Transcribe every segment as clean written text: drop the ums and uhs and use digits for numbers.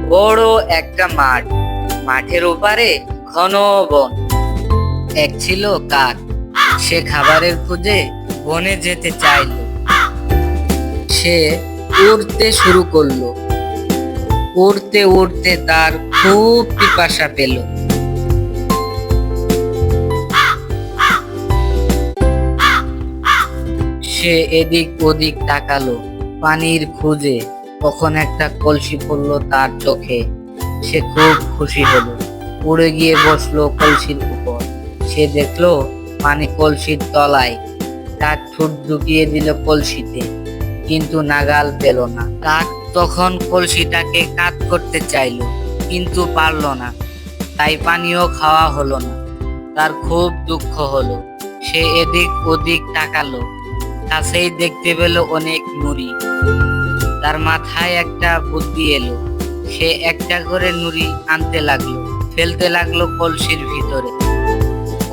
বড় একটা মাঠ, মাঠের ওপারে ঘন বন। এক ছিল কাক, সে খাবারের খোঁজে বনে যেতে চাইলো। সে উড়তে শুরু করলো। উড়তে উড়তে তার খুব পিপাসা পেল। সে এদিক ওদিক তাকালো পানির খুঁজে। তখন একটা কলসি পড়লো তার চোখে। সে খুব খুশি হলো, উড়ে গিয়ে বসলো কলসির উপর। সে দেখলো পানি কলসির তলায়। কাক ঠোঁট ঢুকিয়ে দিল কলসিতে, কিন্তু নাগাল পেল না। কাক তখন কলসিটাকে কাত করতে চাইলো, কিন্তু পারল না। তাই পানিও খাওয়া হলো না। তার খুব দুঃখ হলো। সে এদিক ওদিক তাকালো, কাছেই দেখতে পেল অনেক নুড়ি। তার মাথায় একটা বুদ্ধি এলো। সে একটা করে নুড়ি আনতে লাগলো, ফেলতে লাগলো কলসির ভিতরে।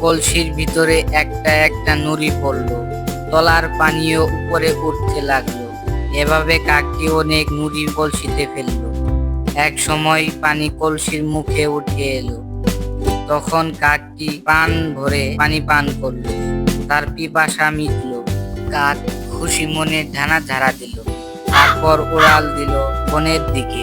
কলসির ভিতরে একটা একটা নুড়ি পড়লো। তলার পানিও উপরে উঠতে লাগলো। এভাবে কাকটি অনেক নুড়ি কলসিতে ফেললো। এক সময় পানি কলসির মুখে উঠে এলো। তখন কাকটি পান ভরে পানি পান করলো। তার পিপাসা মিটলো। কাক খুশি মনে ডানা ঝাড়া দিল, তারপর উড়াল দিল বনের দিকে।